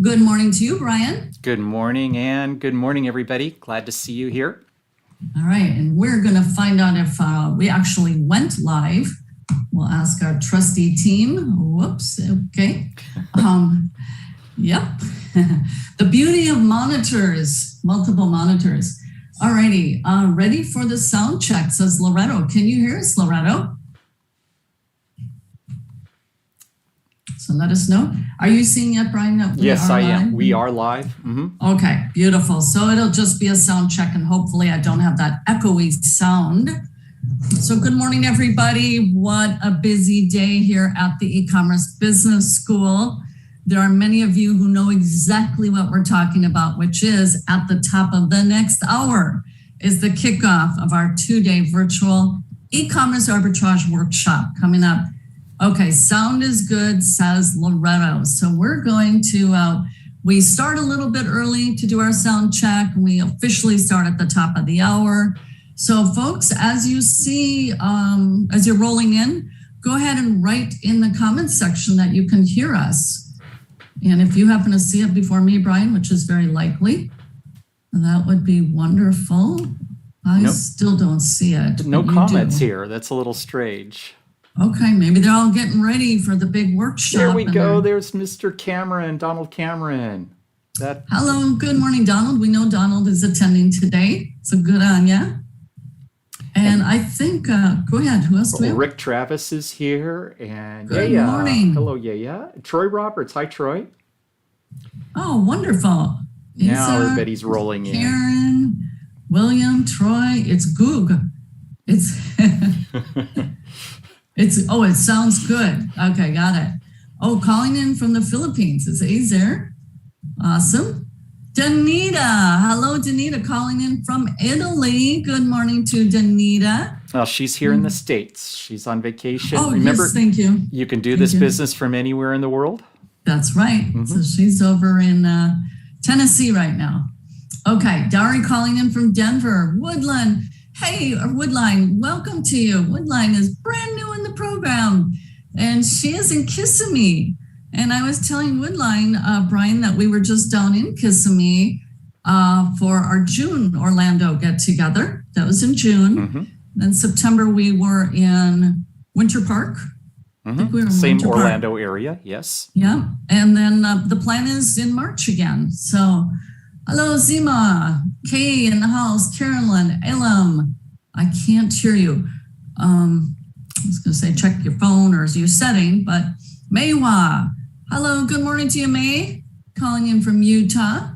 Good morning to you, Brian. Good morning, Anne. Good morning, everybody. Glad to see you here. All right, and we're going to find out if we actually went live. We'll ask our trusty team. Whoops, okay. Yep. The beauty of monitors, multiple monitors. All righty, ready for the sound check, says Loretto. Can you hear us, Loretto? So let us know. Are you seeing it, Brian? That we Yes, are I live? am. We are live. Okay, beautiful. So it'll just be a sound check, and hopefully I don't have that echoey sound. So good morning, everybody. What a busy day here at the eCommerce Business School. There are many of you who know exactly what we're talking about, which is at the top of the next hour is the kickoff of our 2-day virtual e-commerce arbitrage workshop coming up. Okay, sound is good, says Loretto. So we're going to, we start a little bit early to do our sound check. We officially start at the top of the hour. So folks, as you see, as you're rolling in, go ahead and write in the comments section that you can hear us. And if you happen to see it before me, Brian, which is very likely, that would be wonderful. I still don't see it. No comments here. That's a little strange. Okay, maybe they're all getting ready for the big workshop. There we go. There's Mr. Cameron, Donald Cameron. Hello, good morning, Donald. We know Donald is attending today, so good on ya. And I think, go ahead, who else do we have? Rick Travis is here, and good morning. Hello, Troy Roberts. Hi, Troy. Oh, wonderful. Now everybody's rolling in. Karen, William, Troy, it's Goog. It's... it sounds good. Okay, got it. Oh, calling in from the Philippines. Is A's there? Awesome. Danita. Hello, Danita, calling in from Italy. Good morning to Danita. Well, she's here in the States. She's on vacation. Oh, remember, yes, thank you. You can do this business from anywhere in the world. That's right. So she's over in Tennessee right now. Okay, Dari calling in from Denver. Woodland. Hey, Woodline, welcome to you. Woodline is brand new in the program, and she is in Kissimmee. And I was telling Woodline, Brian, that we were just down in Kissimmee for our June Orlando get-together. That was in June. Then September, we were in Winter Park. I think we were in Same Winter Orlando Park. Area, yes. Yeah, and then the plan is in March again. So... hello, Zima, Kay in the house, Carolyn, Elam. I can't hear you. I was going to say check your phone or your setting, but Maywa. Hello, good morning to you, May. Calling in from Utah.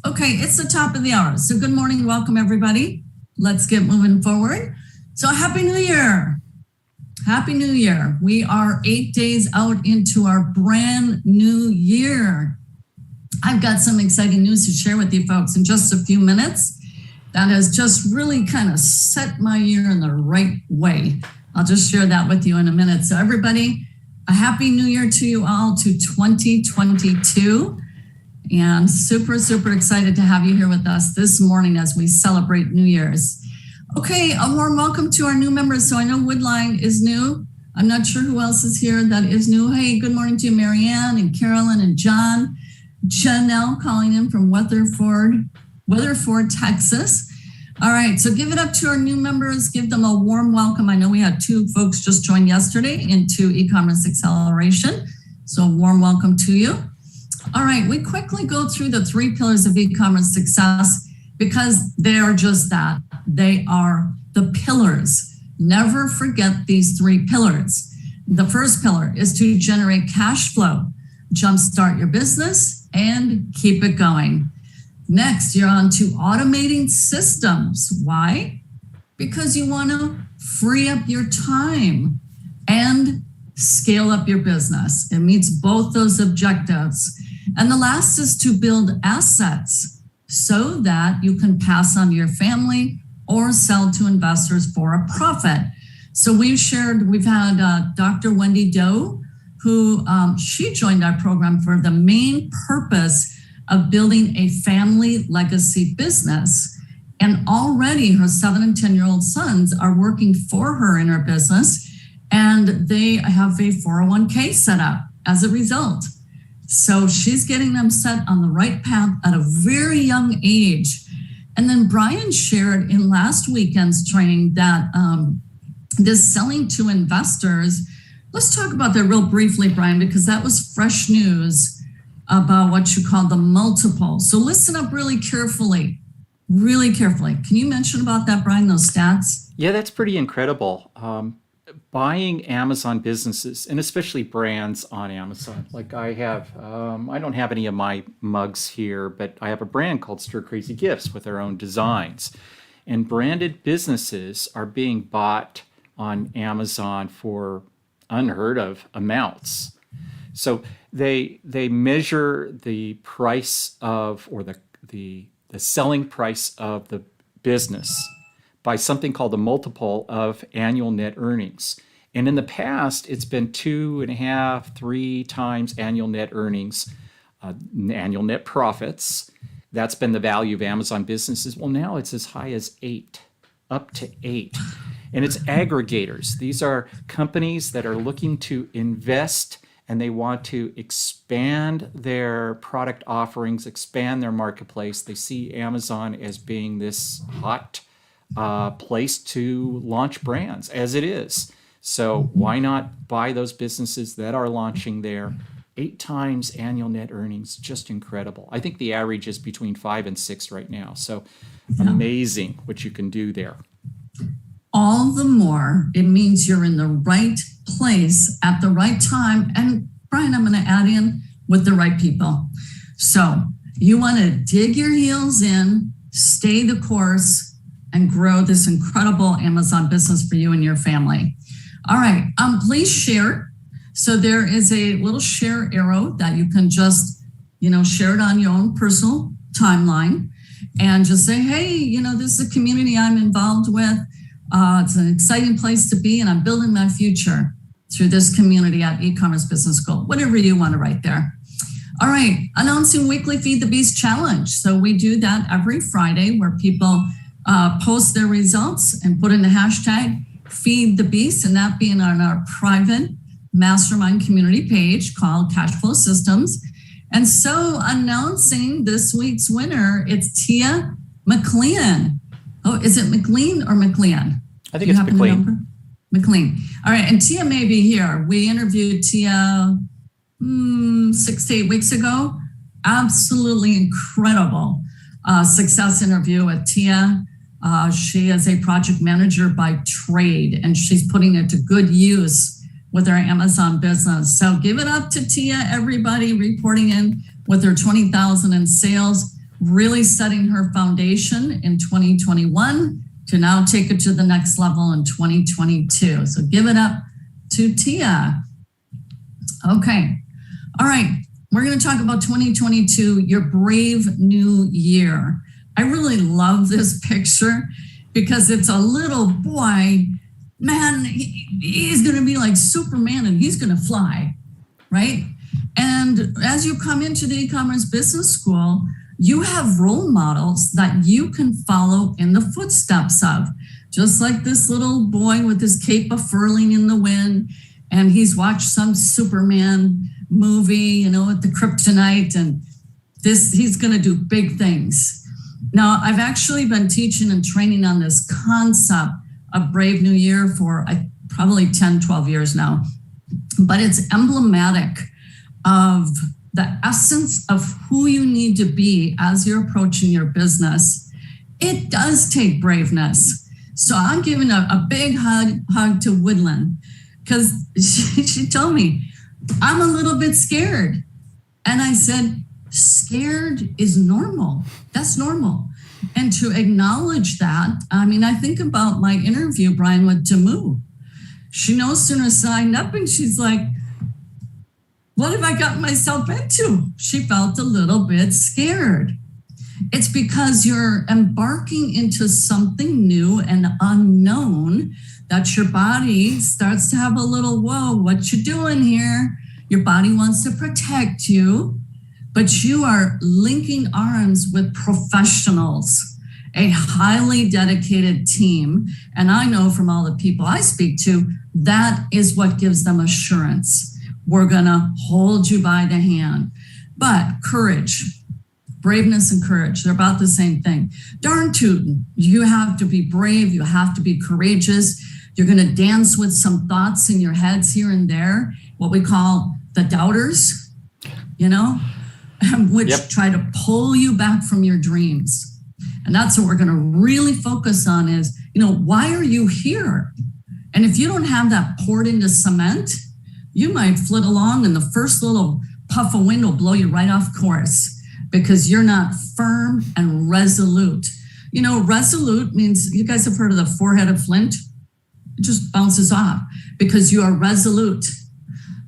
Okay, it's the top of the hour. So good morning, welcome everybody. Let's get moving forward. So Happy New Year. Happy New Year. We are 8 days out into our brand new year. I've got some exciting news to share with you folks in just a few minutes that has just really kind of set my year in the right way. I'll just share that with you in a minute. So everybody, a happy new year to you all, to 2022. And super, super excited to have you here with us this morning as we celebrate New Year's. Okay, a warm welcome to our new members. So I know Woodline is new. I'm not sure who else is here that is new. Hey, good morning to you, Marianne and Carolyn and John. Janelle calling in from Weatherford, Texas. All right, so give it up to our new members. Give them a warm welcome. I know we had 2 folks just join yesterday into eCommerce Acceleration. So warm welcome to you. All right, we quickly go through the 3 pillars of eCommerce success because they are just that. They are the pillars. Never forget these 3 pillars. The first pillar is to generate cash flow, jumpstart your business, and keep it going. Next, you're on to automating systems. Why? Because you want to free up your time and scale up your business. It meets both those objectives. And the last is to build assets so that you can pass on to your family or sell to investors for a profit. So we've had Dr. Wendy Doe, who she joined our program for the main purpose of building a family legacy business. And already her 7 and 10-year-old sons are working for her in her business, and they have a 401k set up as a result. So she's getting them set on the right path at a very young age. And then Brian shared in last weekend's training that this selling to investors, let's talk about that real briefly, Brian, because that was fresh news about what you call the multiple. So listen up really carefully. Can you mention about that, Brian, those stats? Yeah, that's pretty incredible. Buying Amazon businesses, and especially brands on Amazon. Like I have, I don't have any of my mugs here, but I have a brand called Stir Crazy Gifts with their own designs. And branded businesses are being bought on Amazon for unheard of amounts. So they measure the price of, or the selling price of the business by something called the multiple of annual net earnings. And in the past, it's been 2.5, 3 times annual net earnings, annual net profits. That's been the value of Amazon businesses. Well, now it's as high as 8, up to 8. And it's aggregators. These are companies that are looking to invest and they want to expand their product offerings, expand their marketplace. They see Amazon as being this hot place to launch brands, as it is. So why not buy those businesses that are launching there? 8 times annual net earnings, just incredible. I think the average is between 5 and 6 right now. So amazing what you can do there. All the more it means you're in the right place at the right time. And Brian, I'm going to add in with the right people. So you want to dig your heels in, stay the course, and grow this incredible Amazon business for you and your family. All right, please share. So there is a little share arrow that you can just, share it on your own personal timeline and just say, hey, this is a community I'm involved with. It's an exciting place to be, and I'm building my future through this community at eCommerce Business School, whatever you want to write there. All right, announcing weekly Feed the Beast challenge. So we do that every Friday where people post their results and put in the hashtag Feed the Beast, and that being on our private mastermind community page called Cash Flow Systems. And so announcing this week's winner, it's Tia McLean. Oh, is it McLean or McLean? I think it's McLean. McLean. All right, and Tia may be here. We interviewed Tia 6 to 8 weeks ago. Absolutely incredible success interview with Tia. She is a project manager by trade, and she's putting it to good use with her Amazon business. So give it up to Tia, everybody, reporting in with her 20,000 in sales, really setting her foundation in 2021 to now take it to the next level in 2022. So give it up to Tia. Okay. All right. We're going to talk about 2022, your brave new year. I really love this picture because it's a little boy, man, he's going to be like Superman and he's going to fly, right? And as you come into the eCommerce Business School, you have role models that you can follow in the footsteps of, just like this little boy with his cape furling in the wind, and he's watched some Superman movie, with the kryptonite, and he's going to do big things. Now, I've actually been teaching and training on this concept of Brave New Year for probably 10, 12 years now, but it's emblematic of the essence of who you need to be as you're approaching your business. It does take braveness. So I'm giving a big hug to Woodland because she told me, I'm a little bit scared. And I said, scared is normal. That's normal. And to acknowledge that, I think about my interview, Brian, with Tamu. She no sooner signed up and she's like, what have I gotten myself into? She felt a little bit scared. It's because you're embarking into something new and unknown that your body starts to have a little, whoa, what you doing here? Your body wants to protect you, but you are linking arms with professionals, a highly dedicated team. And I know from all the people I speak to, that is what gives them assurance. We're going to hold you by the hand. But courage, braveness and courage, they're about the same thing. Darn tootin', you have to be brave, you have to be courageous. You're going to dance with some thoughts in your heads here and there, what we call the doubters, which try to pull you back from your dreams. And that's what we're going to really focus on is, why are you here? And if you don't have that poured into cement, you might flit along and the first little puff of wind will blow you right off course because you're not firm and resolute. Resolute means, you guys have heard of the four-headed flint? It just bounces off because you are resolute.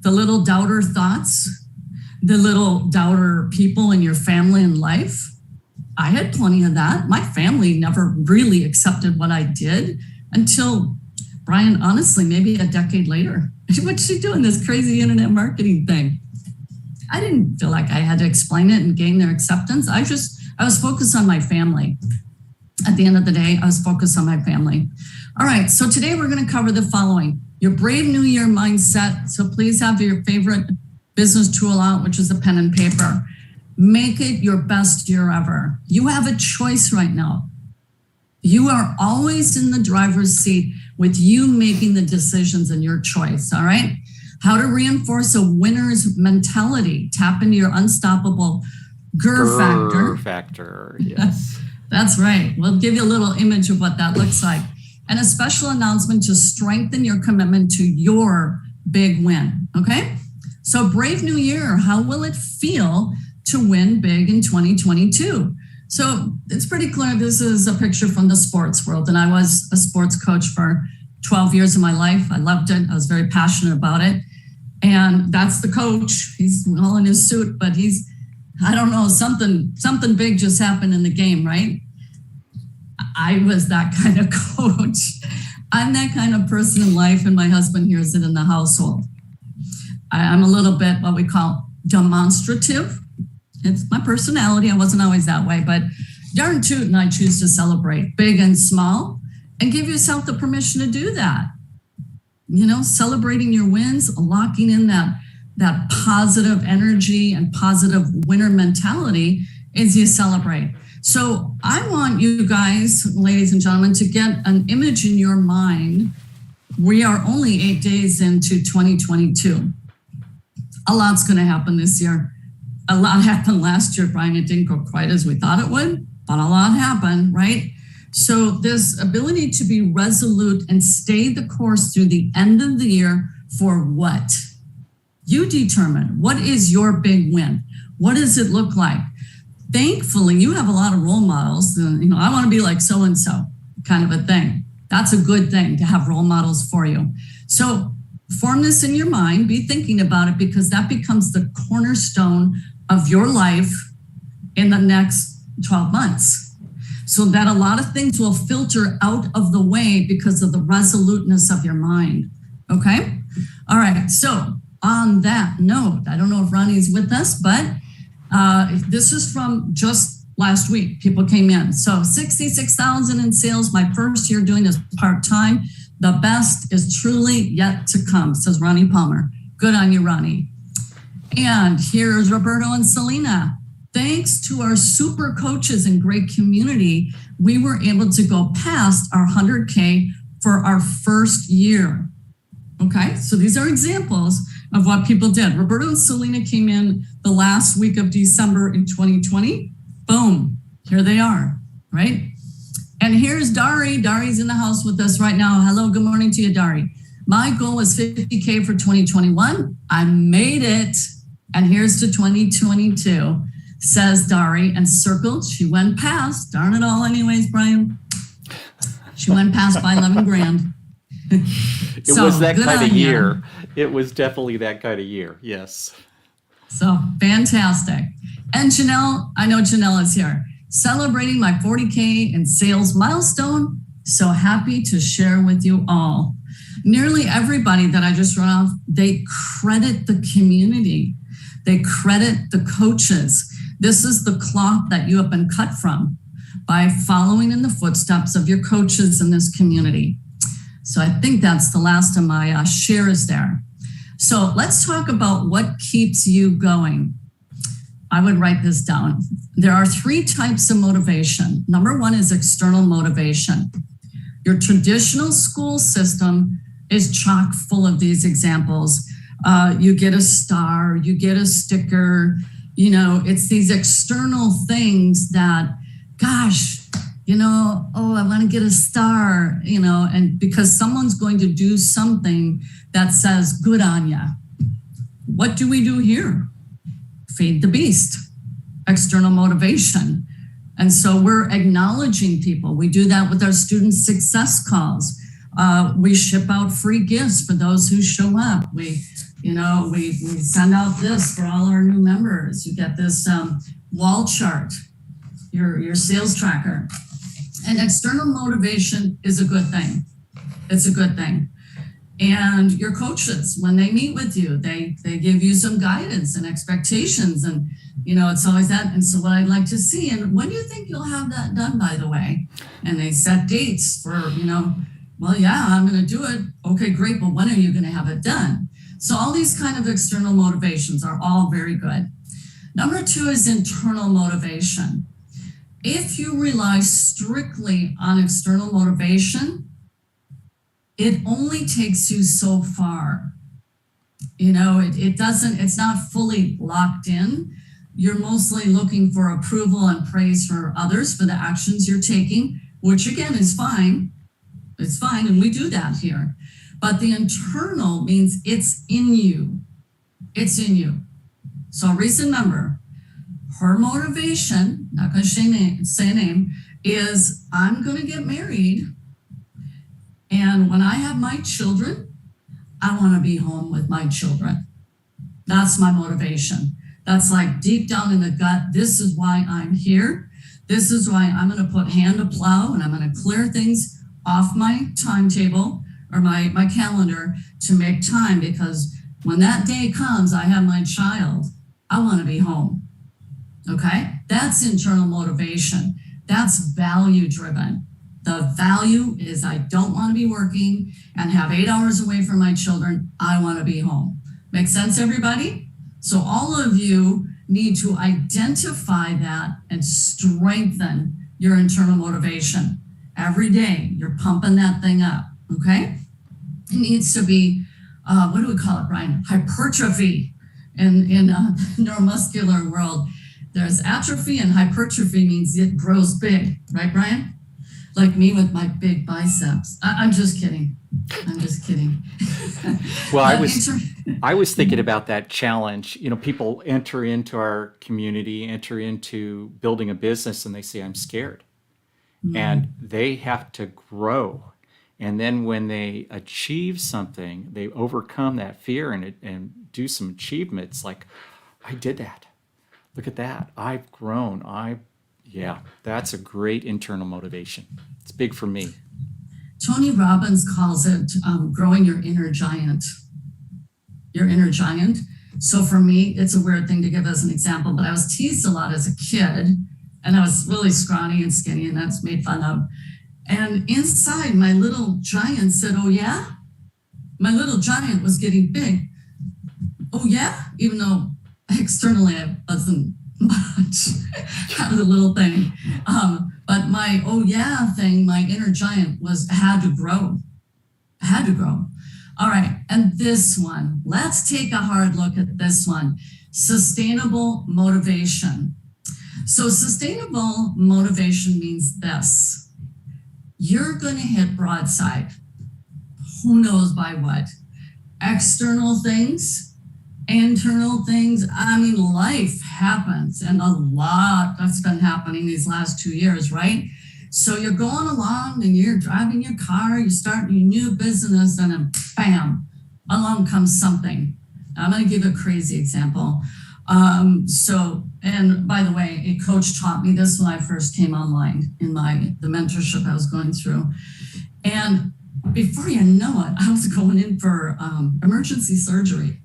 The little doubter thoughts, the little doubter people in your family and life, I had plenty of that. My family never really accepted what I did until, Brian, honestly, maybe a decade later. What's she doing, this crazy internet marketing thing? I didn't feel like I had to explain it and gain their acceptance. I was focused on my family. At the end of the day, I was focused on my family. All right, so today we're going to cover the following. Your Brave New Year mindset. So please have your favorite business tool out, which is a pen and paper. Make it your best year ever. You have a choice right now. You are always in the driver's seat with you making the decisions and your choice, all right? How to reinforce a winner's mentality. Tap into your unstoppable GER factor, yes. That's right. We'll give you a little image of what that looks like. And a special announcement to strengthen your commitment to your big win, okay? So Brave New Year, how will it feel to win big in 2022? So it's pretty clear this is a picture from the sports world. And I was a sports coach for 12 years of my life. I loved it. I was very passionate about it. And that's the coach. He's all in his suit, but I don't know, something big just happened in the game, right? I was that kind of coach. I'm that kind of person in life, and my husband hears it in the household. I'm a little bit what we call demonstrative. It's my personality. I wasn't always that way, but darn tootin', I choose to celebrate big and small and give yourself the permission to do that. Celebrating your wins, locking in that positive energy and positive winner mentality as you celebrate. So I want you guys, ladies and gentlemen, to get an image in your mind. We are only 8 days into 2022. A lot's going to happen this year. A lot happened last year, Brian. It didn't go quite as we thought it would, but a lot happened, right? So this ability to be resolute and stay the course through the end of the year for what? You determine. What is your big win? What does it look like? Thankfully, you have a lot of role models. I want to be like so-and-so kind of a thing. That's a good thing to have role models for you. So form this in your mind, be thinking about it, because that becomes the cornerstone of your life in the next 12 months. So that a lot of things will filter out of the way because of the resoluteness of your mind. Okay? All right. So on that note, I don't know if Roni's with us, but this is from just last week. People came in. So 66,000 in sales, my first year doing this part-time. The best is truly yet to come, says Roni Palmer. Good on you, Roni. And here's Roberto and Selena. Thanks to our super coaches and great community, we were able to go past our 100K for our first year. Okay, so these are examples of what people did. Roberto and Selena came in the last week of December in 2020. Boom, here they are, right? And here's Dari. Dari's in the house with us right now. Hello, good morning to you, Dari. My goal was 50K for 2021. I made it. And here's to 2022, says Dari, and circled. She went past. Darn it all anyways, Brian. She went past by 11 grand. It was that kind of year. It was definitely that kind of year. Yes. So fantastic. And Janelle, I know Janelle is here, celebrating my 40K in sales milestone. So happy to share with you all. Nearly everybody that I just run off, they credit the community. They credit the coaches. This is the cloth that you have been cut from by following in the footsteps of your coaches in this community. So I think that's the last of my shares there. So let's talk about what keeps you going. I would write this down. There are 3 types of motivation. Number 1 is external motivation. Your traditional school system is chock full of these examples. You get a star, you get a sticker, it's these external things that, gosh, I want to get a star, and because someone's going to do something that says good on you. What do we do here? Feed the beast, external motivation. And so we're acknowledging people. We do that with our student success calls. We ship out free gifts for those who show up. We send out this for all our new members. You get this wall chart, your sales tracker. And external motivation is a good thing. It's a good thing. And your coaches, when they meet with you, they give you some guidance and expectations, and it's always that. And so what I'd like to see, and when do you think you'll have that done, by the way? And they set dates for, well, yeah, I'm going to do it. Okay, great. But when are you going to have it done? So all these kind of external motivations are all very good. Number 2 is internal motivation. If you rely strictly on external motivation, it only takes you so far. It's not fully locked in. You're mostly looking for approval and praise for others for the actions you're taking, which again is fine. It's fine, and we do that here. But the internal means it's in you. It's in you. So a recent member, her motivation, not going to say a name, is I'm going to get married. And when I have my children, I want to be home with my children. That's my motivation. That's like deep down in the gut. This is why I'm here. This is why I'm going to put hand to plow, and I'm going to clear things off my timetable or my calendar to make time, because when that day comes, I have my child, I want to be home. Okay? That's internal motivation. That's value driven. The value is I don't want to be working and have 8 hours away from my children. I want to be home. Make sense, everybody? So all of you need to identify that and strengthen your internal motivation. Every day, you're pumping that thing up, okay? It needs to be, what do we call it, Brian? Hypertrophy. In neuromuscular world, there's atrophy, and hypertrophy means it grows big, right, Brian? Like me with my big biceps. I'm just kidding. Well, I was thinking about that challenge. People enter into our community, enter into building a business, and they say, I'm scared. Mm-hmm. And they have to grow. And then when they achieve something, they overcome that fear and do some achievements like, I did that. Look at that. I've grown. Yeah, that's a great internal motivation. It's big for me. Tony Robbins calls it growing your inner giant. Your inner giant. So for me, it's a weird thing to give as an example, but I was teased a lot as a kid, and I was really scrawny and skinny, and that's made fun of. And inside, my little giant said, oh yeah? My little giant was getting big. Oh yeah? Even though externally I wasn't much. That was a little thing. But my oh yeah thing, my inner giant had to grow. All right, and this one, let's take a hard look at this one. Sustainable motivation. So sustainable motivation means this. You're going to hit broadside. Who knows by what? External things, internal things. I mean, life happens, and a lot that's been happening these last 2 years, right? So you're going along and you're driving your car, you start your new business, and then bam, along comes something. I'm going to give a crazy example. And by the way, a coach taught me this when I first came online in the mentorship I was going through. And before you know it, I was going in for emergency surgery.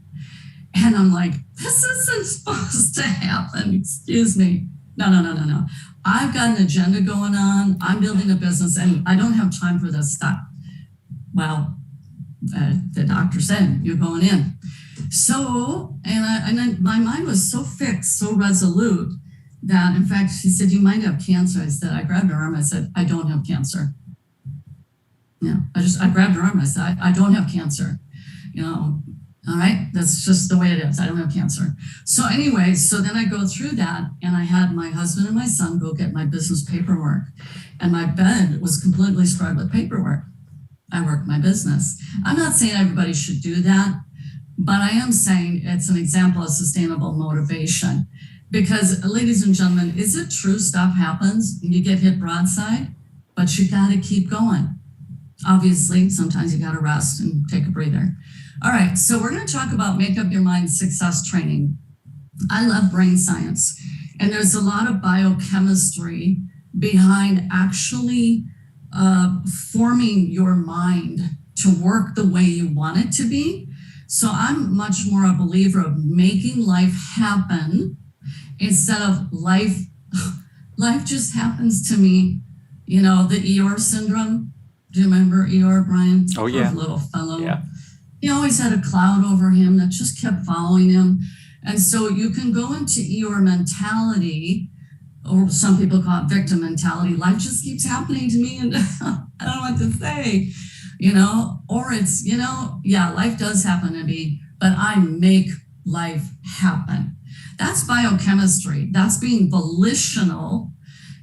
And I'm like, this isn't supposed to happen. Excuse me. No. I've got an agenda going on. I'm building a business and I don't have time for this stuff. Well, the doctor said, you're going in. So, my mind was so fixed, so resolute that, in fact, she said, "You might have cancer." I said, I grabbed her arm. I said, "I don't have cancer." Yeah, I grabbed her arm. I said, I don't have cancer. All right, that's just the way it is. I don't have cancer. So anyway, so then I go through that, and I had my husband and my son go get my business paperwork, and my bed was completely spread with paperwork. I work my business. I'm not saying everybody should do that, but I am saying it's an example of sustainable motivation. Because, ladies and gentlemen, is it true stuff happens and you get hit broadside, but you got to keep going? Obviously, sometimes you got to rest and take a breather. All right, so we're going to talk about Make Up Your Mind success training. I love brain science, and there's a lot of biochemistry behind actually forming your mind to work the way you want it to be. So I'm much more a believer of making life happen instead of life just happens to me. The Eeyore syndrome. Do you remember Eeyore, Brian? Oh, yeah. Poor little fellow. Yeah. He always had a cloud over him that just kept following him. And so you can go into Eeyore mentality, or some people call it victim mentality. Life just keeps happening to me and I don't know what to say, or it's, life does happen to me, but I make life happen. That's biochemistry. That's being volitional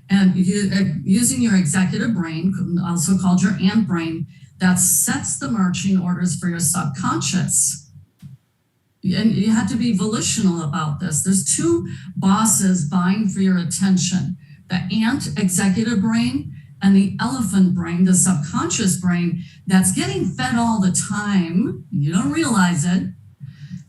and using your executive brain, also called your ant brain, that sets the marching orders for your subconscious. And you have to be volitional about this. There's two bosses vying for your attention: the ant executive brain and the elephant brain, the subconscious brain, that's getting fed all the time. You don't realize it.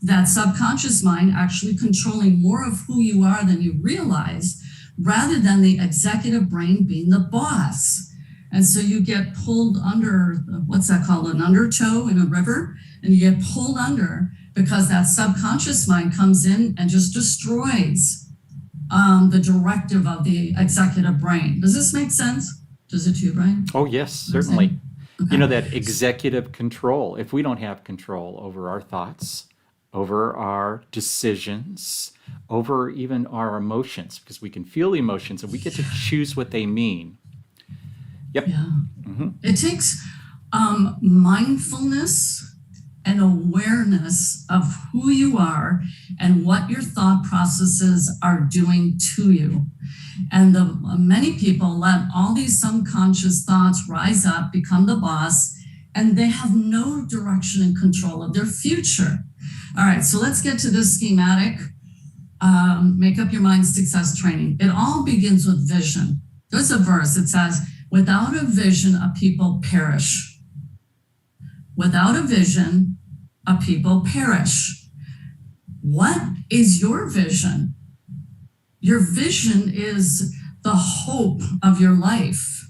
That subconscious mind actually controlling more of who you are than you realize, rather than the executive brain being the boss. And so you get pulled under, what's that called, an undertow in a river, and you get pulled under because that subconscious mind comes in and just destroys the directive of the executive brain. Does this make sense? Does it to you, Brian? Oh, yes, certainly. Okay. That executive control. If we don't have control over our thoughts, over our decisions, over even our emotions, because we can feel the emotions and we get to choose what they mean. Yep. Yeah. Mm-hmm. It takes mindfulness and awareness of who you are and what your thought processes are doing to you. And many people let all these subconscious thoughts rise up, become the boss, and they have no direction and control of their future. All right, so let's get to this schematic. Make Up Your Mind success training. It all begins with vision. There's a verse. It says, "Without a vision, a people perish." Without a vision, a people perish. What is your vision? Your vision is the hope of your life,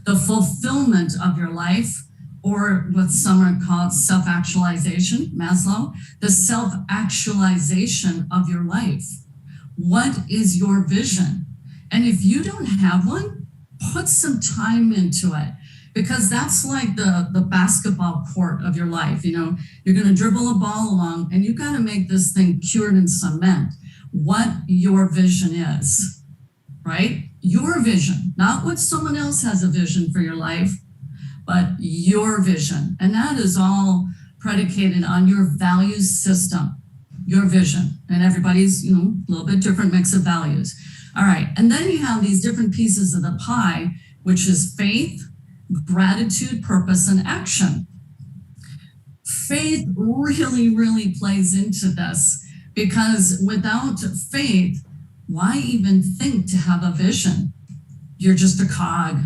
the fulfillment of your life, or what some are called self-actualization, Maslow, the self-actualization of your life. What is your vision? And if you don't have one, put some time into it, because that's like the basketball court of your life. You're going to dribble a ball along and you got to make this thing cured in cement. What your vision is, right? Your vision, not what someone else has a vision for your life, but your vision. And that is all predicated on your values system, your vision. And everybody's, a little bit different mix of values. All right. And then you have these different pieces of the pie, which is faith, gratitude, purpose, and action. Faith really, really plays into this, because without faith, why even think to have a vision? You're just a cog.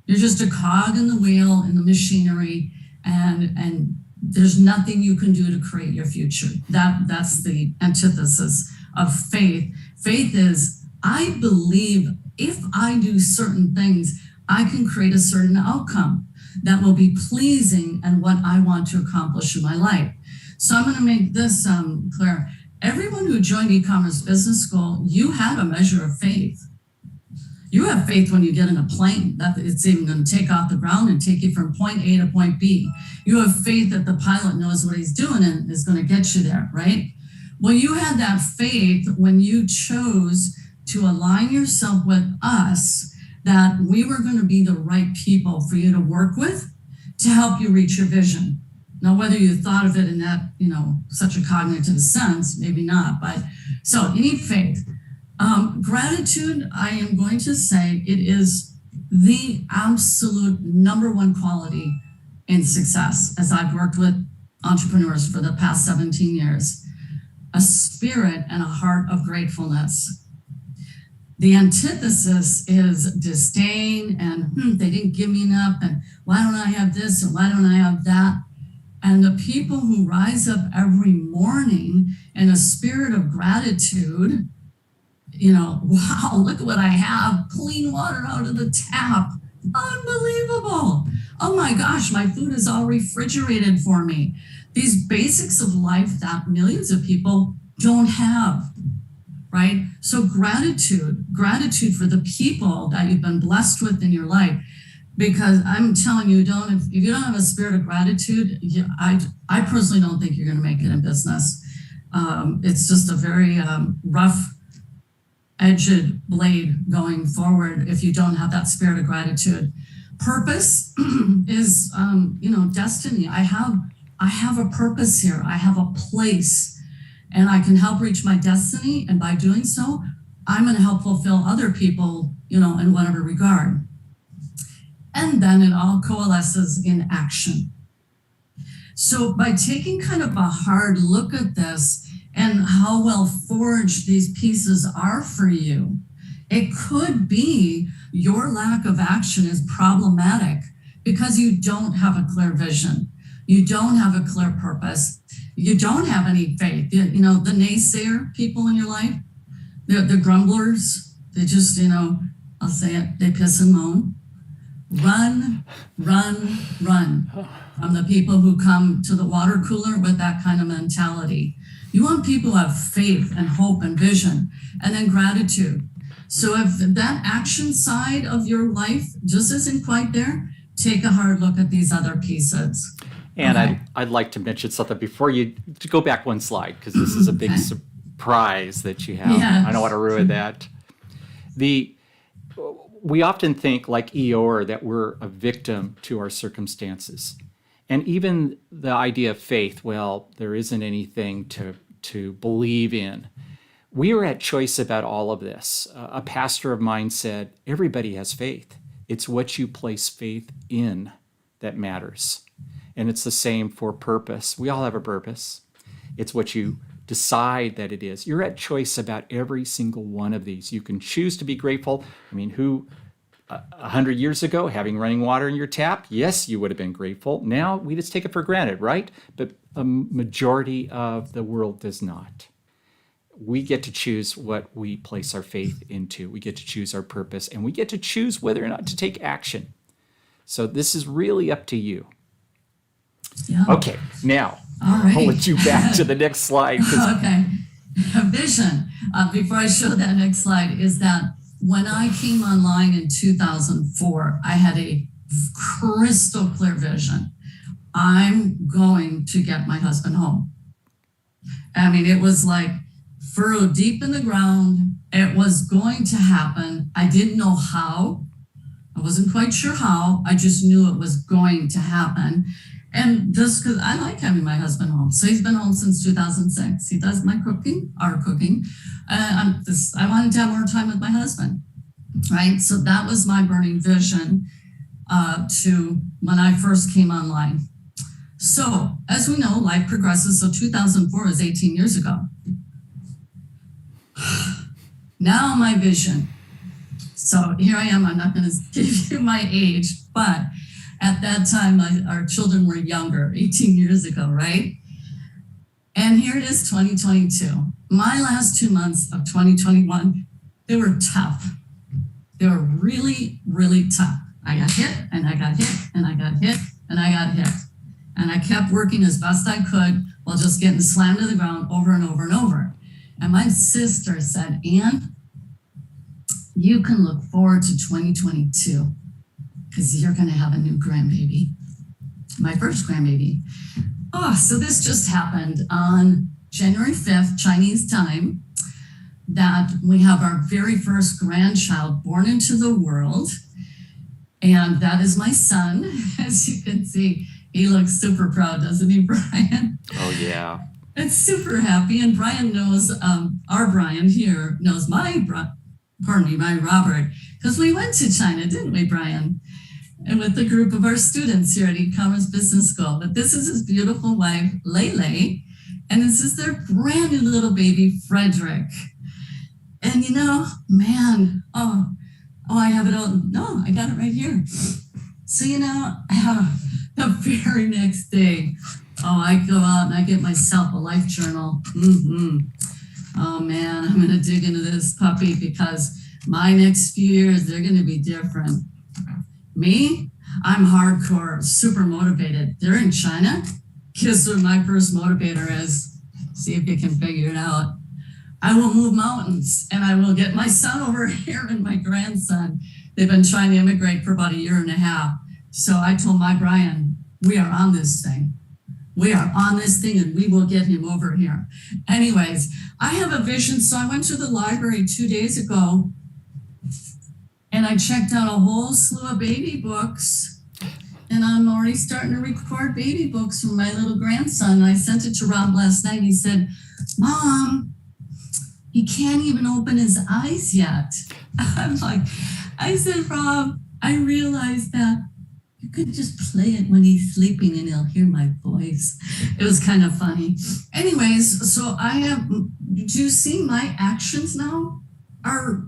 You're just a cog in the wheel, in the machinery, and there's nothing you can do to create your future. That's the antithesis of faith. Faith is, I believe if I do certain things, I can create a certain outcome that will be pleasing and what I want to accomplish in my life. So I'm going to make this clear. Everyone who joined eCommerce Business School, you had a measure of faith. You have faith when you get in a plane that it's even going to take off the ground and take you from point A to point B. You have faith that the pilot knows what he's doing and is going to get you there, right? Well, you had that faith when you chose to align yourself with us, that we were going to be the right people for you to work with to help you reach your vision. Now, whether you thought of it in that, such a cognitive sense, maybe not, but so you need faith. Gratitude, I am going to say it is the absolute number one quality in success, as I've worked with entrepreneurs for the past 17 years. A spirit and a heart of gratefulness. The antithesis is disdain and they didn't give me enough, and why don't I have this and why don't I have that? And the people who rise up every morning in a spirit of gratitude, wow, look at what I have, clean water out of the tap, unbelievable. Oh my gosh, my food is all refrigerated for me. These basics of life that millions of people don't have, right? So gratitude for the people that you've been blessed with in your life. Because I'm telling you, if you don't have a spirit of gratitude, I personally don't think you're going to make it in business. It's just a very rough-edged blade going forward if you don't have that spirit of gratitude. Purpose is, destiny. I have a purpose here. I have a place, and I can help reach my destiny. And by doing so, I'm going to help fulfill other people, in whatever regard. And then it all coalesces in action. So by taking kind of a hard look at this and how well forged these pieces are for you, it could be your lack of action is problematic because you don't have a clear vision. You don't have a clear purpose. You don't have any faith. The naysayer people in your life, the grumblers, they just, I'll say it, they piss and moan. Run from the people who come to the water cooler with that kind of mentality. You want people who have faith and hope and vision, and then gratitude. So if that action side of your life just isn't quite there, take a hard look at these other pieces. And okay. I'd like to mention something before to go back one slide, because this is a big surprise that you have. Yeah. I don't want to ruin that. We often think, like Eeyore, that we're a victim to our circumstances. And even the idea of faith, well, there isn't anything to believe in. We are at choice about all of this. A pastor of mine said, everybody has faith. It's what you place faith in that matters. And it's the same for purpose. We all have a purpose. It's what you decide that it is. You're at choice about every single one of these. You can choose to be grateful. I mean, 100 years ago, having running water in your tap, yes, you would have been grateful. Now we just take it for granted, right? But a majority of the world does not. We get to choose what we place our faith into. We get to choose our purpose, and we get to choose whether or not to take action. So this is really up to you. Yeah. Okay, now I'll let you back to the next slide. Okay. Vision. Before I show that next slide, is that when I came online in 2004, I had a crystal clear vision. I'm going to get my husband home. I mean, it was like furrow deep in the ground. It was going to happen. I didn't know how. I wasn't quite sure how. I just knew it was going to happen. And just because I like having my husband home. So he's been home since 2006. He does my cooking, our cooking. I wanted to have more time with my husband, right? So that was my burning vision to when I first came online. So as we know, life progresses. So 2004 is 18 years ago. Now my vision. So here I am. I'm not going to give you my age, but at that time, our children were younger, 18 years ago, right? And here it is, 2022. My last 2 months of 2021, they were tough. They were really, really tough. I got hit, and I got hit, and I got hit, and I got hit. And I kept working as best I could while just getting slammed to the ground over and over and over. And my sister said, Ann, you can look forward to 2022 because you're going to have a new grandbaby. My first grandbaby. Oh, so this just happened on January 5th, Chinese time, that we have our very first grandchild born into the world. And that is my son. As you can see, he looks super proud, doesn't he, Brian? Oh, yeah. It's super happy. And Brian knows, our Brian here knows my Robert, because we went to China, didn't we, Brian? And with the group of our students here at eCommerce Business School. But this is his beautiful wife, Lele, and this is their brand new little baby, Frederick. And I have it all. No, I got it right here. So, the very next day, I go out and I get myself a life journal. Oh man, I'm going to dig into this puppy because my next few years, they're going to be different. Me, I'm hardcore, super motivated. They're in China. Guess what my first motivator is? See if you can figure it out. I will move mountains and I will get my son over here and my grandson. They've been trying to immigrate for about 1.5 years. So I told my Brian, we are on this thing. We are on this thing and we will get him over here. Anyways, I have a vision. So I went to the library 2 days ago and I checked out a whole slew of baby books. And I'm already starting to record baby books for my little grandson. I sent it to Rob last night. He said, Mom, he can't even open his eyes yet. I said, Rob, I realized that you could just play it when he's sleeping and he'll hear my voice. It was kind of funny. Anyways, so do you see my actions now are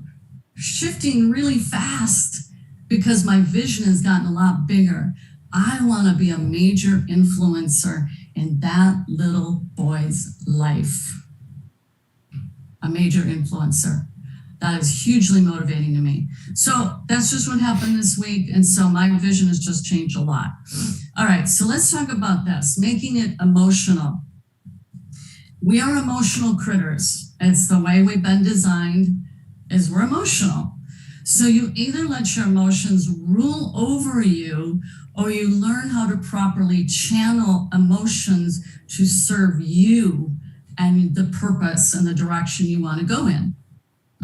shifting really fast because my vision has gotten a lot bigger. I want to be a major influencer in that little boy's life. A major influencer. That is hugely motivating to me. So that's just what happened this week. And so my vision has just changed a lot. All right, so let's talk about this, making it emotional. We are emotional critters. It's the way we've been designed is we're emotional. So you either let your emotions rule over you or you learn how to properly channel emotions to serve you and the purpose and the direction you want to go in.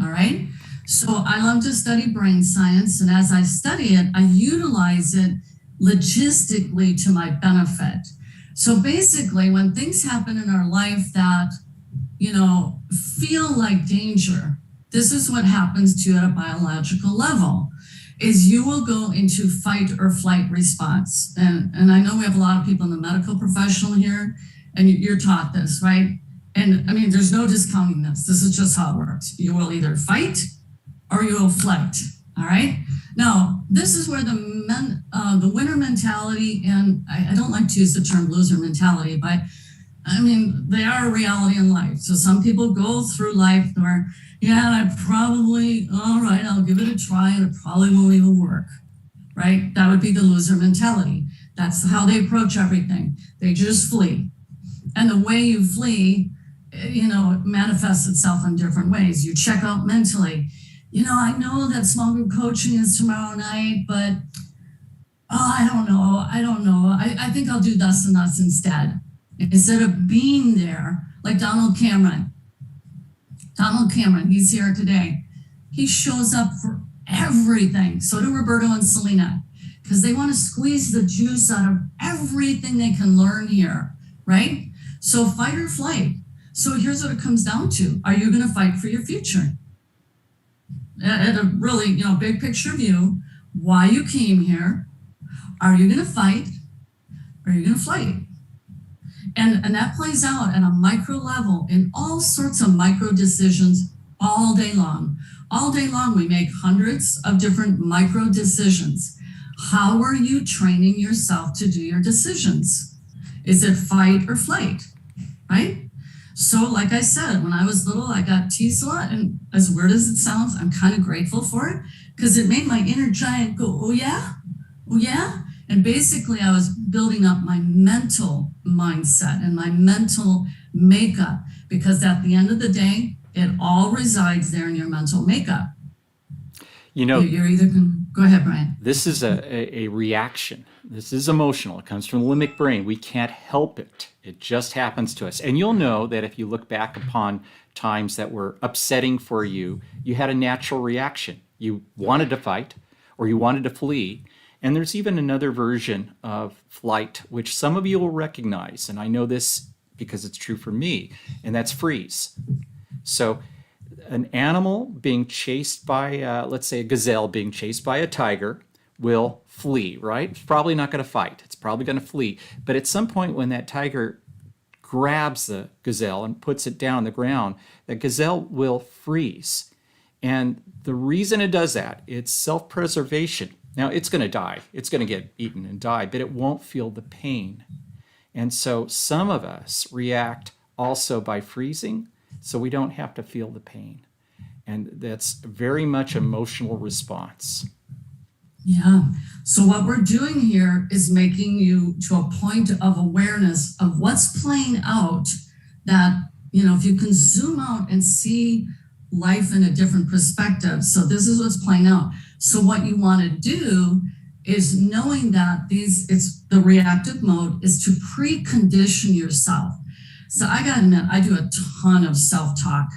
All right. So I love to study brain science. And as I study it, I utilize it logistically to my benefit. So basically, when things happen in our life that, feel like danger, this is what happens to you at a biological level, is you will go into fight or flight response. And I know we have a lot of people in the medical professional here, and you're taught this, right? And I mean, there's no discounting this. This is just how it works. You will either fight or you will flight. All right. Now, this is where the winner mentality, and I don't like to use the term loser mentality, but I mean, they are a reality in life. So some people go through life where, all right, I'll give it a try and it probably won't even work. Right. That would be the loser mentality. That's how they approach everything. They just flee. And the way you flee, it manifests itself in different ways. You check out mentally. I know that small group coaching is tomorrow night, but I don't know. I think I'll do thus and thus instead. Instead of being there, like Donald Cameron, he's here today. He shows up for everything. So do Roberto and Selena, because they want to squeeze the juice out of everything they can learn here, right? So fight or flight. So here's what it comes down to. Are you going to fight for your future? At a really, big picture view, why you came here, are you going to fight or are you going to flight? And that plays out at a micro level in all sorts of micro decisions all day long. All day long, we make hundreds of different micro decisions. How are you training yourself to do your decisions? Is it fight or flight, right? So like I said, when I was little, I got teased a lot. And as weird as it sounds, I'm kind of grateful for it because it made my inner giant go, oh yeah? Oh yeah? And basically I was building up my mental mindset and my mental makeup because at the end of the day, it all resides there in your mental makeup. You know, You're either going, go ahead, Brian. this is a reaction. This is emotional. It comes from the limbic brain. We can't help it. It just happens to us. And you'll know that if you look back upon times that were upsetting for you, you had a natural reaction. You wanted to fight or you wanted to flee. And there's even another version of flight, which some of you will recognize. And I know this because it's true for me, and that's freeze. So an animal being chased by, let's say a gazelle being chased by a tiger will flee, right? It's probably not going to fight. It's probably going to flee. But at some point when that tiger grabs the gazelle and puts it down on the ground, the gazelle will freeze. And the reason it does that, it's self-preservation. Now, it's going to die. It's going to get eaten and die, but it won't feel the pain. And so some of us react also by freezing, so we don't have to feel the pain. And that's very much emotional response. Yeah. So what we're doing here is making you to a point of awareness of what's playing out, that, if you can zoom out and see life in a different perspective. So this is what's playing out. So what you want to do is, knowing that it's the reactive mode, is to precondition yourself. So I gotta admit, I do a ton of self-talk.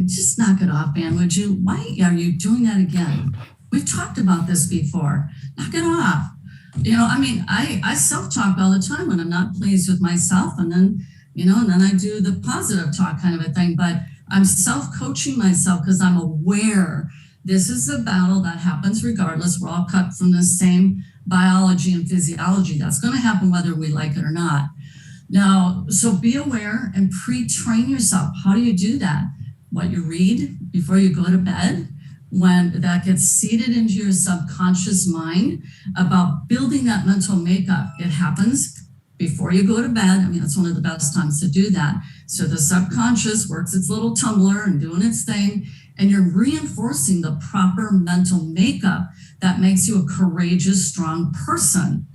Just knock it off, man, would you? Why are you doing that again? We've talked about this before. Knock it off. I self-talk all the time when I'm not pleased with myself, and then I do the positive talk kind of a thing. But I'm self-coaching myself because I'm aware this is a battle that happens regardless. We're all cut from the same biology and physiology. That's going to happen whether we like it or not. Now, so be aware and pre-train yourself. How do you do that? What you read before you go to bed, when that gets seeded into your subconscious mind about building that mental makeup. It happens before you go to bed. That's one of the best times to do that. So the subconscious works its little tumbler and doing its thing, and you're reinforcing the proper mental makeup that makes you a courageous, strong person.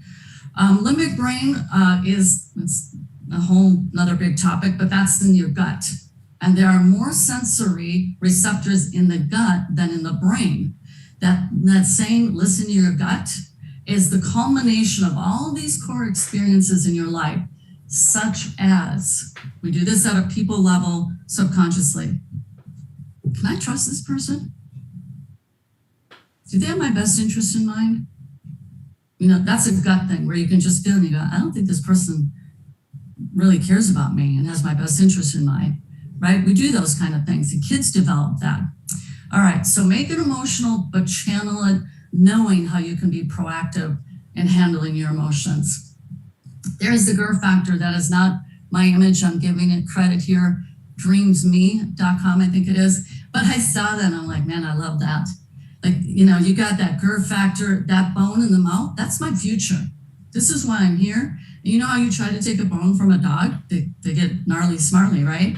Limbic brain it's a whole another big topic, but that's in your gut. And there are more sensory receptors in the gut than in the brain. That saying, listen to your gut, is the culmination of all these core experiences in your life, such as, we do this at a people level subconsciously. Can I trust this person? Do they have my best interest in mind? That's a gut thing where you can just feel and you go, I don't think this person really cares about me and has my best interest in mind, right? We do those kind of things, and kids develop that. All right, so make it emotional, but channel it, knowing how you can be proactive in handling your emotions. There's the GER factor. That is not my image. I'm giving it credit here. Dreamsme.com, I think it is. But I saw that and I'm like, man, I love that. Like, you got that GER factor, that bone in the mouth. That's my future. This is why I'm here. And you know how you try to take a bone from a dog? They get gnarly smartly, right?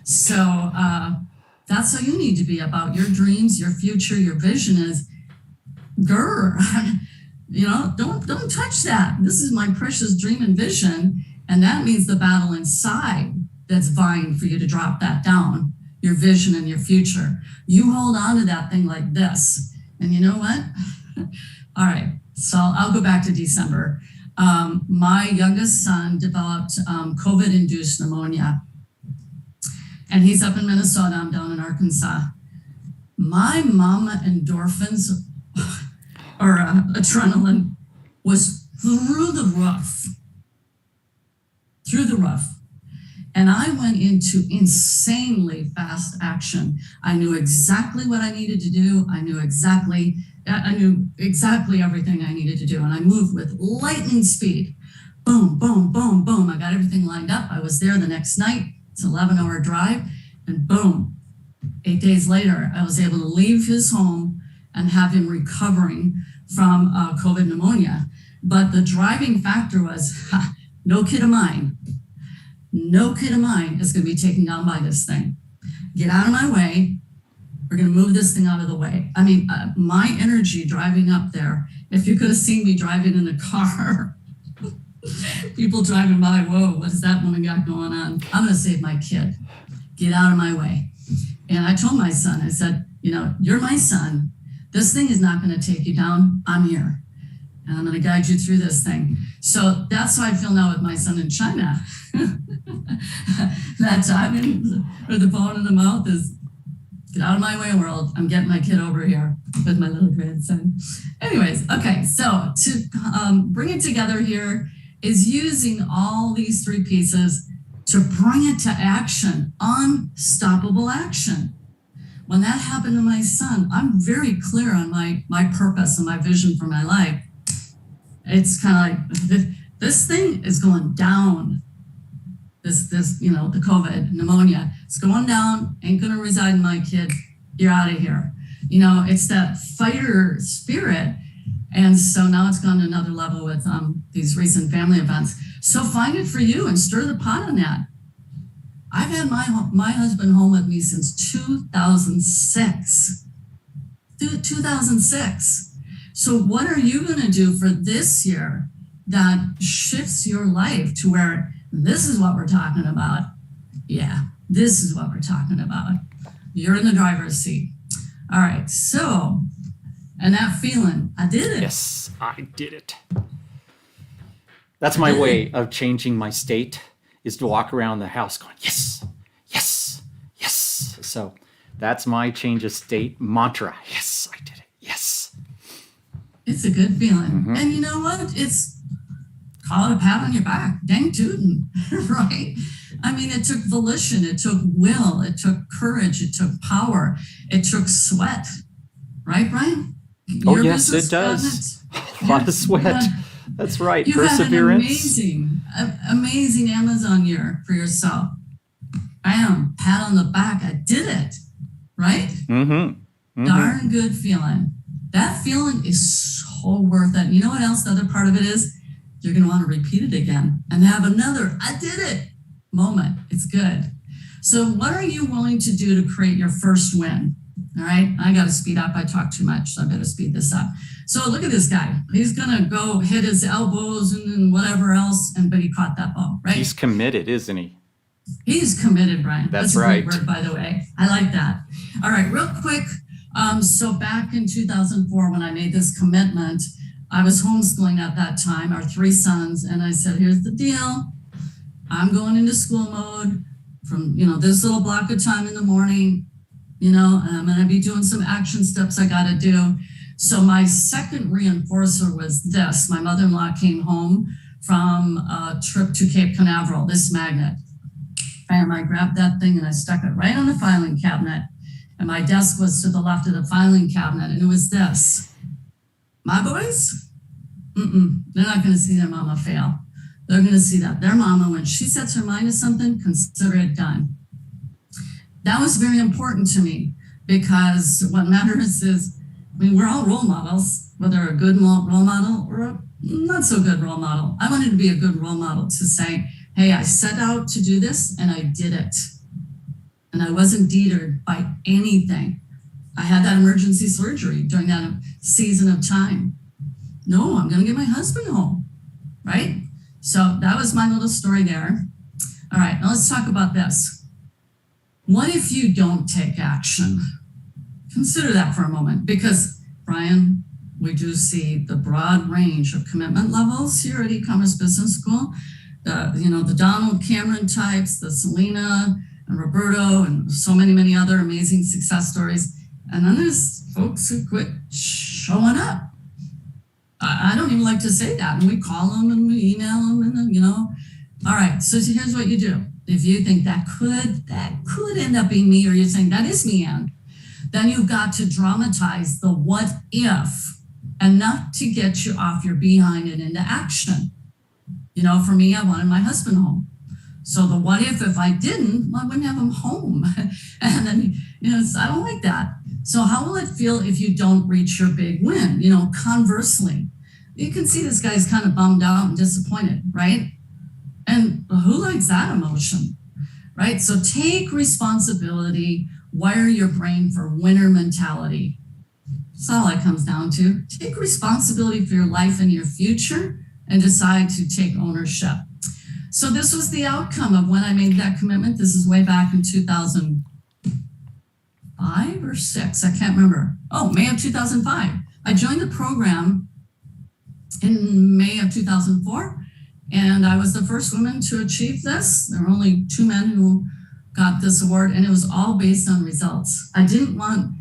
So that's how you need to be about your dreams, your future, your vision is GER. Don't touch that. This is my precious dream and vision. And that means the battle inside that's vying for you to drop that down, your vision and your future. You hold on to that thing like this. And you know what? All right. So I'll go back to December. My youngest son developed COVID-induced pneumonia. And he's up in Minnesota. I'm down in Arkansas. My mama endorphins or adrenaline was through the roof. And I went into insanely fast action. I knew exactly what I needed to do. I knew exactly everything I needed to do. And I moved with lightning speed. Boom, boom, boom, boom. I got everything lined up. I was there the next night. It's an 11-hour drive. And boom, 8 days later, I was able to leave his home and have him recovering from COVID pneumonia. But the driving factor was, no kid of mine is going to be taken down by this thing. Get out of my way. We're going to move this thing out of the way. My energy driving up there, if you could have seen me driving in the car, people driving by, whoa, what is that woman got going on? I'm going to save my kid. Get out of my way. And I told my son, I said, you're my son. This thing is not going to take you down. I'm here. And I'm going to guide you through this thing. So that's how I feel now with my son in China. That time or the bone in the mouth is, get out of my way, world. I'm getting my kid over here with my little grandson. Anyways, okay. So to bring it together here is using all these three pieces to bring it to action, unstoppable action. When that happened to my son, I'm very clear on my purpose and my vision for my life. It's kind of like, this thing is going down. This, the COVID, pneumonia, it's going down, ain't going to reside in my kid. You're out of here. It's that fighter spirit. And so now it's gone to another level with these recent family events. So find it for you and stir the pot on that. I've had my husband home with me since 2006. 2006. So what are you going to do for this year that shifts your life to where this is what we're talking about? Yeah, this is what we're talking about. You're in the driver's seat. All right, so, and that feeling, I did it. Yes, I did it. That's my way of changing my state, is to walk around the house going, yes, yes, yes. So that's my change of state mantra. Yes, I did it. Yes. It's a good feeling. Mm-hmm. And you know what? It's, call it a pat on your back. Dang tootin', right? I mean, it took volition, it took will, it took courage, it took power, it took sweat. Right, Brian? Your yes, it does. A lot of sweat. That's right. You Perseverance. Had an amazing Amazon year for yourself. Bam, pat on the back. I did it. Right? Mm-hmm. Mm-hmm. Darn good feeling. That feeling is so worth it. You know what else the other part of it is? You're going to want to repeat it again and have another, I did it moment. It's good. So what are you willing to do to create your first win? All right. I got to speed up. I talk too much, so I better speed this up. So look at this guy. He's going to go hit his elbows and whatever else. But he caught that ball, right? He's committed, isn't he? He's committed, Brian. That's right. That's a great word, by the way. I like that. All right. Real quick. So back in 2004, when I made this commitment, I was homeschooling at that time, our three sons. And I said, here's the deal. I'm going into school mode from, this little block of time in the morning, and I'm going to be doing some action steps I got to do. So my second reinforcer was this. My mother-in-law came home from a trip to Cape Canaveral, this magnet. Bam, I grabbed that thing and I stuck it right on the filing cabinet. And my desk was to the left of the filing cabinet. And it was this. My boys, they're not going to see their mama fail. They're going to see that their mama, when she sets her mind to something, consider it done. That was very important to me, because what matters is, we're all role models, whether a good role model or a not so good role model. I wanted to be a good role model, to say, hey, I set out to do this and I did it. And I wasn't deterred by anything. I had that emergency surgery during that season of time. No, I'm going to get my husband home, right? So that was my little story there. All right, now let's talk about this. What if you don't take action? Consider that for a moment, because, Brian, we do see the broad range of commitment levels here at eCommerce Business School. The Donald Cameron types, the Selena and Roberto, and so many other amazing success stories. And then there's folks who quit showing up. I don't even like to say that. And we call them and we email them, and then, All right, so here's what you do. If you think that could end up being me, or you're saying that is me, Ann, then you've got to dramatize the what if, enough to get you off your behind and into action. For me, I wanted my husband home. So the what if I didn't, I wouldn't have him home. And then, I don't like that. So how will it feel if you don't reach your big win? Conversely, you can see this guy's kind of bummed out and disappointed, right? And who likes that emotion, right? So take responsibility, wire your brain for winner mentality. That's all it comes down to. Take responsibility for your life and your future, and decide to take ownership. So this was the outcome of when I made that commitment. This is way back in 2005, 2005 or 6, I can't remember. Oh, May of 2005. I joined the program in May of 2004, and I was the first woman to achieve this. There were only 2 men who got this award, and it was all based on results. I didn't want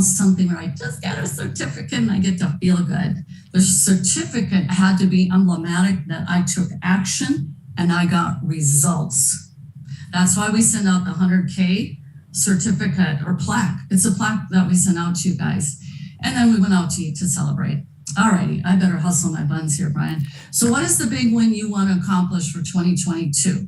something where I just got a certificate and I get to feel good. The certificate had to be emblematic that I took action and I got results. That's why we send out the 100K certificate or plaque. It's a plaque that we send out to you guys. And then we went out to eat to celebrate. All righty, I better hustle my buns here, Brian. So what is the big win you want to accomplish for 2022?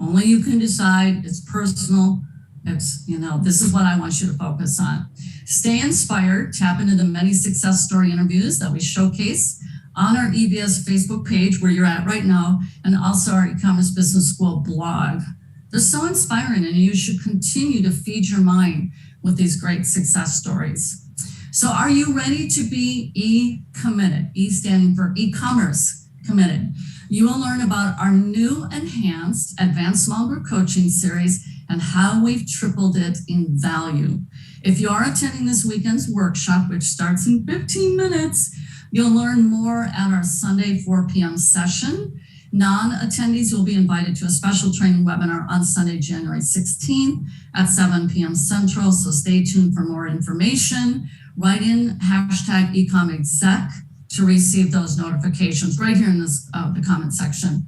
Only you can decide. It's personal. It's, this is what I want you to focus on. Stay inspired. Tap into the many success story interviews that we showcase on our EBS Facebook page where you're at right now, and also our eCommerce Business School blog. They're so inspiring, and you should continue to feed your mind with these great success stories. So are you ready to be E-committed? E standing for eCommerce committed. You will learn about our new enhanced advanced small group coaching series and how we've tripled it in value. If you are attending this weekend's workshop, which starts in 15 minutes, you'll learn more at our Sunday 4 p.m. session. Non-attendees will be invited to a special training webinar on Sunday, January 16th at 7 p.m. Central. So stay tuned for more information. Write in hashtag #ecomexec to receive those notifications right here in this the comment section.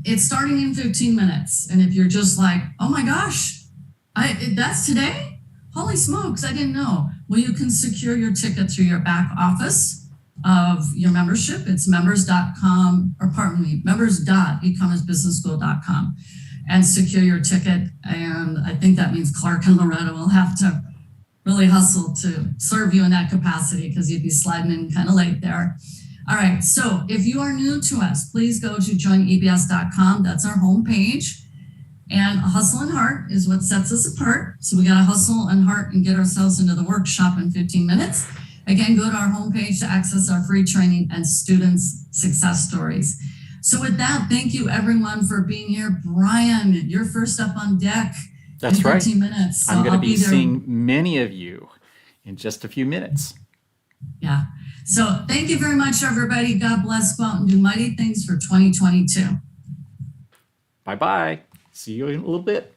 It's starting in 15 minutes. And if you're just like, oh my gosh, that's today? Holy smokes, I didn't know. Well, you can secure your ticket through your back office of your membership. It's members.ecommercebusinessschool.com, and secure your ticket. And I think that means Clark and Loretta will have to really hustle to serve you in that capacity because you'd be sliding in kind of late there. All right, so if you are new to us, please go to joinebs.com. That's our homepage. And hustle and heart is what sets us apart. So we got to hustle and heart and get ourselves into the workshop in 15 minutes. Again, go to our homepage to access our free training and students' success stories. So with that, thank you everyone for being here. Brian, you're first up on deck. That's in 15 minutes. So I'm going to be seeing many of you in just a few minutes. Yeah. So thank you very much, everybody. God bless. Go out and do mighty things for 2022. Bye-bye. See you in a little bit.